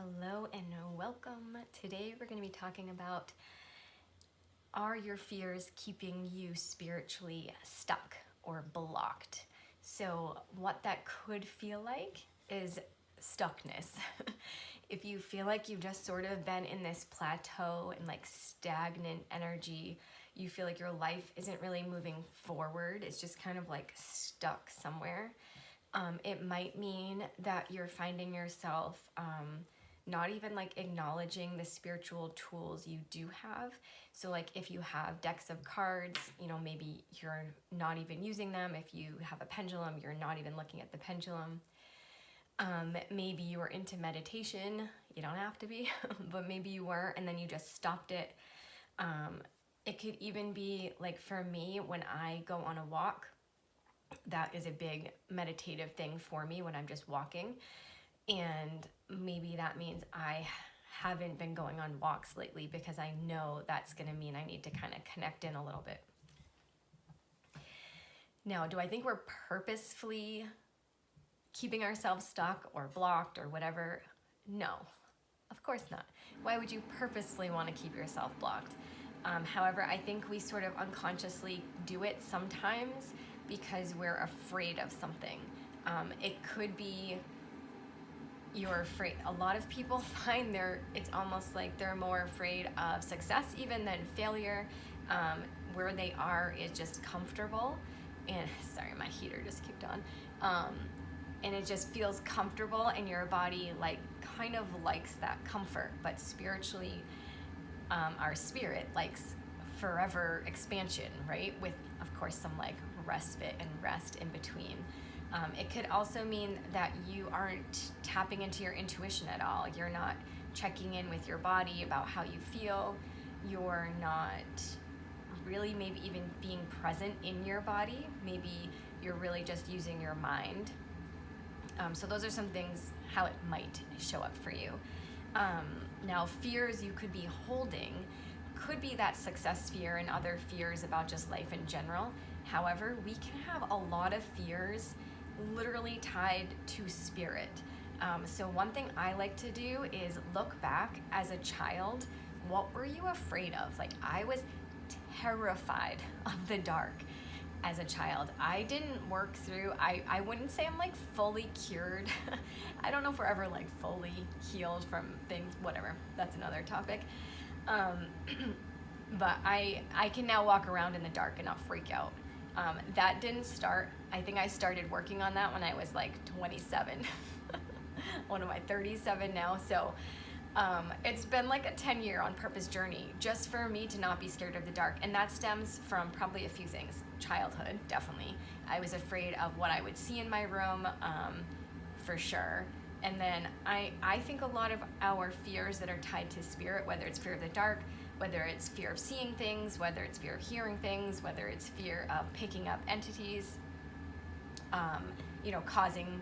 Hello and welcome. Today we're going to be talking about, are your fears keeping you spiritually stuck or blocked? So what that could feel like is stuckness. If you feel like you've just sort of been in this plateau and like stagnant energy, you feel like your life isn't really moving forward, it's just kind of like stuck somewhere. It might mean that you're finding yourself not even like acknowledging the spiritual tools you do have. So like if you have decks of cards, maybe you're not even using them. If you have a pendulum, you're not even looking at the pendulum. Maybe you were into meditation. You don't have to be, but maybe you were, and then you just stopped it. It could even be like for me, when I go on a walk, that is a big meditative thing for me when I'm just walking. And maybe that means I haven't been going on walks lately because I know that's going to mean I need to kind of connect in a little bit. Now, do I think we're purposefully keeping ourselves stuck or blocked or whatever? No, of course not. Why would you purposely want to keep yourself blocked? However, I think we sort of unconsciously do it sometimes because we're afraid of something. It could be you're afraid. A lot of people find it's almost like they're more afraid of success even than failure. Where they are is just comfortable. And sorry, my heater just kicked on. And it just feels comfortable, and your body like kind of likes that comfort. But spiritually, our spirit likes forever expansion, right? With, of course, some like respite and rest in between. It could also mean that you aren't tapping into your intuition at all. You're not checking in with your body about how you feel. You're not really maybe even being present in your body. Maybe you're really just using your mind. So those are some things how it might show up for you. Now, fears you could be holding could be that success fear and other fears about just life in general. However, we can have a lot of fears literally tied to spirit. So one thing I like to do is look back as a child. What were you afraid of? Like, I was terrified of the dark as a child. I didn't work through, I wouldn't say I'm like fully cured. I don't know if we're ever like fully healed from things, whatever, that's another topic. But I can now walk around in the dark and not freak out. That didn't start, I think I started working on that when I was like 27. One of my 37 now. So it's been like a 10-year on purpose journey just for me to not be scared of the dark. And that stems from probably a few things. Childhood, definitely. I was afraid of what I would see in my room, for sure. And then I think a lot of our fears that are tied to spirit, whether it's fear of the dark, whether it's fear of seeing things, whether it's fear of hearing things, whether it's fear of picking up entities, causing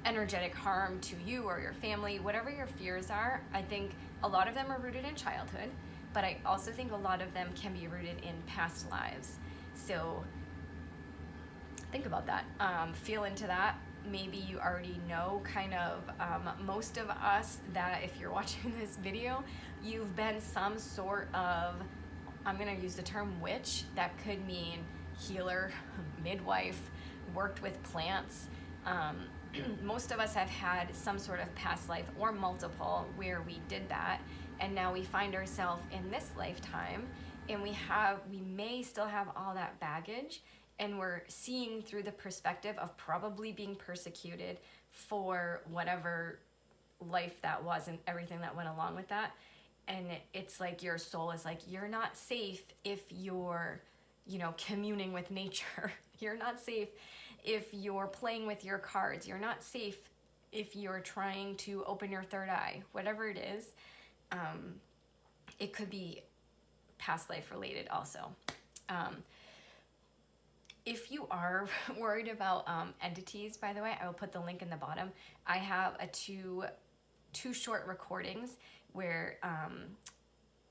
energetic harm to you or your family, whatever your fears are, I think a lot of them are rooted in childhood, but I also think a lot of them can be rooted in past lives. So think about that. Feel into that. Maybe you already know kind of most of us that if you're watching this video, you've been some sort of, I'm going to use the term witch. That could mean healer, midwife, worked with plants. Most of us have had some sort of past life or multiple where we did that, and now we find ourselves in this lifetime, and we may still have all that baggage, and we're seeing through the perspective of probably being persecuted for whatever life that was and everything that went along with that. And it's like your soul is like, you're not safe if you're communing with nature. You're not safe if you're playing with your cards. You're not safe if you're trying to open your third eye. Whatever it is, it could be past life related also. If you are worried about entities, by the way, I will put the link in the bottom. I have two short recordings where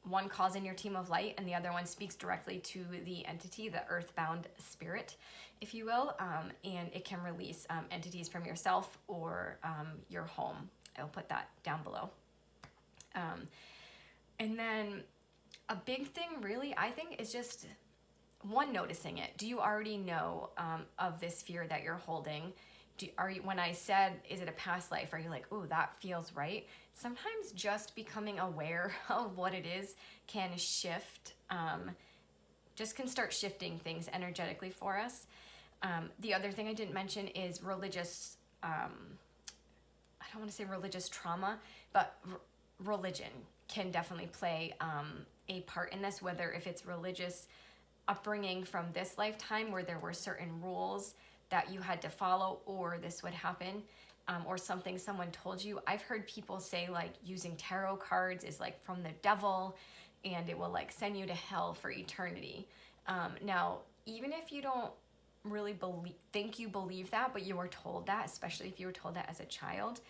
one calls in your team of light and the other one speaks directly to the entity, the earthbound spirit, if you will, and it can release entities from yourself or your home. I'll put that down below. And then a big thing really, I think, is just one, noticing it. Do you already know of this fear that you're holding? When I said, is it a past life? Are you like, oh, that feels right? Sometimes just becoming aware of what it is can shift, just can start shifting things energetically for us. The other thing I didn't mention is religious, I don't want to say religious trauma, but religion can definitely play a part in this, whether if it's religious upbringing from this lifetime where there were certain rules that you had to follow or this would happen, or something someone told you. I've heard people say like using tarot cards is like from the devil and it will like send you to hell for eternity. Now, even if you don't really think you believe that, but you were told that, especially if you were told that as a child,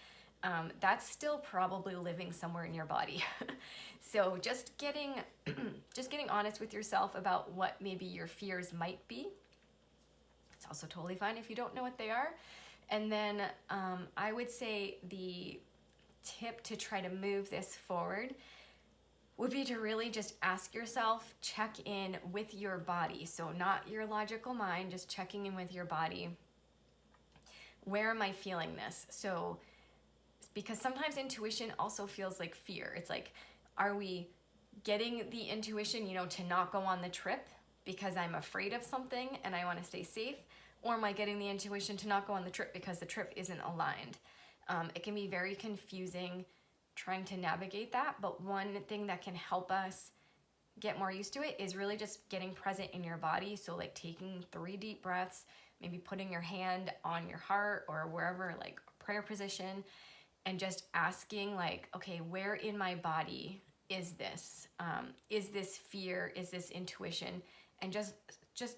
that's still probably living somewhere in your body. So just getting honest with yourself about what maybe your fears might be. It's also totally fine if you don't know what they are. And then I would say the tip to try to move this forward would be to really just ask yourself, check in with your body. So not your logical mind, just checking in with your body. Where am I feeling this? So, because sometimes intuition also feels like fear. It's like, are we getting the intuition, to not go on the trip because I'm afraid of something and I want to stay safe? Or am I getting the intuition to not go on the trip because the trip isn't aligned? It can be very confusing trying to navigate that, but one thing that can help us get more used to it is really just getting present in your body. So like taking 3 deep breaths, maybe putting your hand on your heart or wherever, like prayer position, and just asking like, okay, where in my body is this? Is this fear? Is this intuition? And just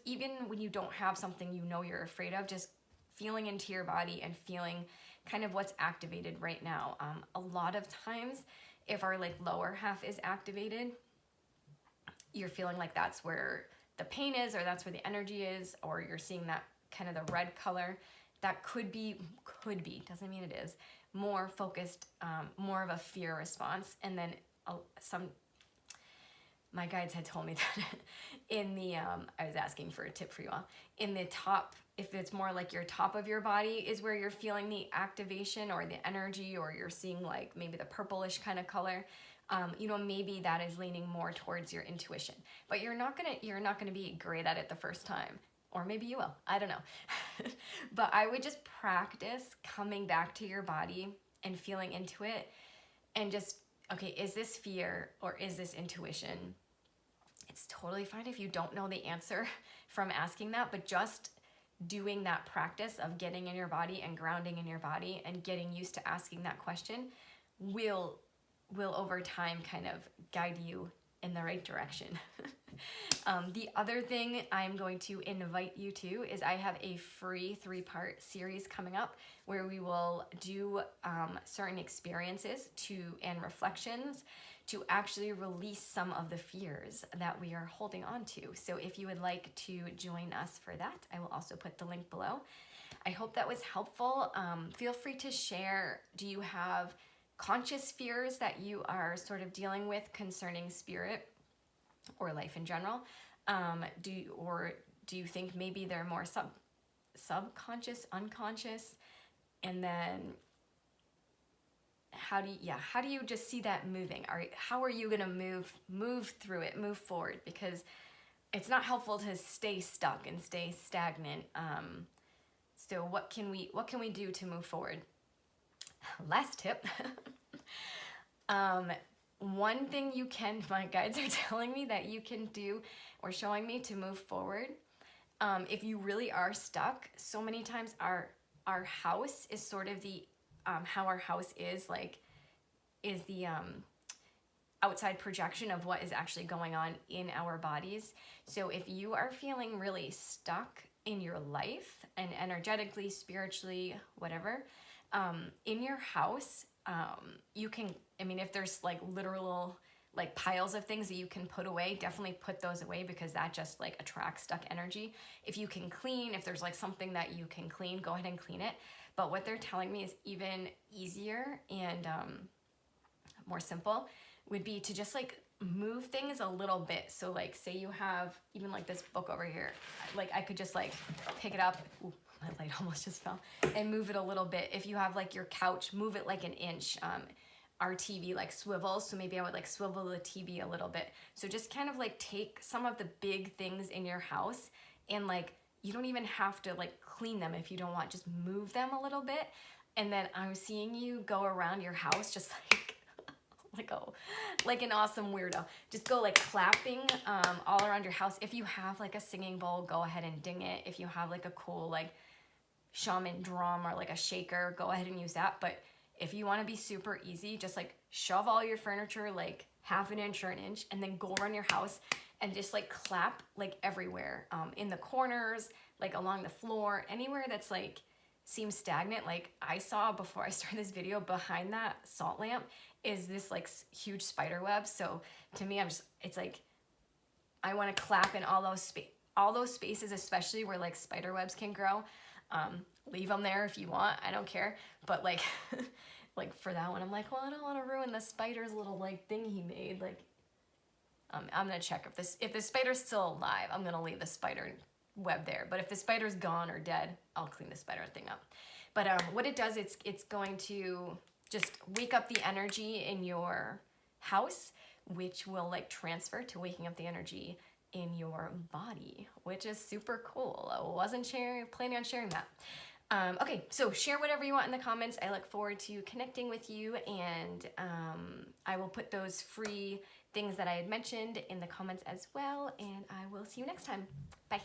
even when you don't have something you're afraid of, just feeling into your body and feeling kind of what's activated right now. A lot of times, if our like lower half is activated, you're feeling like that's where the pain is, or that's where the energy is, or you're seeing that kind of the red color. That could be, doesn't mean it is, more focused, more of a fear response. And then my guides had told me that in the, I was asking for a tip for you all, in the top, if it's more like your top of your body is where you're feeling the activation or the energy, or you're seeing like maybe the purplish kind of color, maybe that is leaning more towards your intuition. But you're not gonna be great at it the first time. Or maybe you will, I don't know. But I would just practice coming back to your body and feeling into it and just, okay, is this fear or is this intuition? It's totally fine if you don't know the answer from asking that, but just doing that practice of getting in your body and grounding in your body and getting used to asking that question will over time kind of guide you in the right direction. The other thing I'm going to invite you to is I have a free 3-part series coming up where we will do certain experiences and reflections to actually release some of the fears that we are holding on to. So if you would like to join us for that, I will also put the link below. I hope that was helpful. Feel free to share. Do you have conscious fears that you are sort of dealing with concerning spirit or life in general? Do you think maybe they're more subconscious, unconscious? And then how do you just see that moving? How are you gonna move through it, move forward? Because it's not helpful to stay stuck and stay stagnant. So what can we do to move forward? Last tip. One thing my guides are telling me that you can do or showing me to move forward. If you really are stuck, so many times our house is sort of the, how our house is the outside projection of what is actually going on in our bodies. So if you are feeling really stuck in your life and energetically, spiritually, whatever, in your house, you can, if there's like like piles of things that you can put away, definitely put those away, because that just like attracts stuck energy. If you can clean, if there's like something that you can clean, go ahead and clean it. But what they're telling me is even easier and more simple would be to just like move things a little bit. So like say you have even like this book over here, like I could just like pick it up. Ooh, my light almost just fell, and move it a little bit. If you have like your couch, move it like an inch. Our TV like swivels, so maybe I would like swivel the TV a little bit. So just kind of like take some of the big things in your house, and like you don't even have to like clean them if you don't want, just move them a little bit. And then I'm seeing you go around your house just like an awesome weirdo. Just go like clapping all around your house. If you have like a singing bowl, go ahead and ding it. If you have like a cool like shaman drum or like a shaker, go ahead and use that. But if you want to be super easy, just like shove all your furniture like half an inch or an inch, and then go around your house and just like clap like everywhere, in the corners, like along the floor, anywhere that's like seems stagnant. Like I saw before I started this video, behind that salt lamp is this like huge spider web. So to me, it's like I want to clap in all those spaces, especially where like spider webs can grow. Leave them there if you want, I don't care. But like, like for that one, I'm like, well, I don't want to ruin the spider's little like thing he made. Like, I'm gonna check if the spider's still alive, I'm gonna leave the spider web there. But if the spider's gone or dead, I'll clean the spider thing up. But what it does, it's going to just wake up the energy in your house, which will like transfer to waking up the energy in your body, which is super cool. I wasn't planning on sharing that. Okay, so share whatever you want in the comments. I look forward to connecting with you, and I will put those free things that I had mentioned in the comments as well, and I will see you next time. Bye.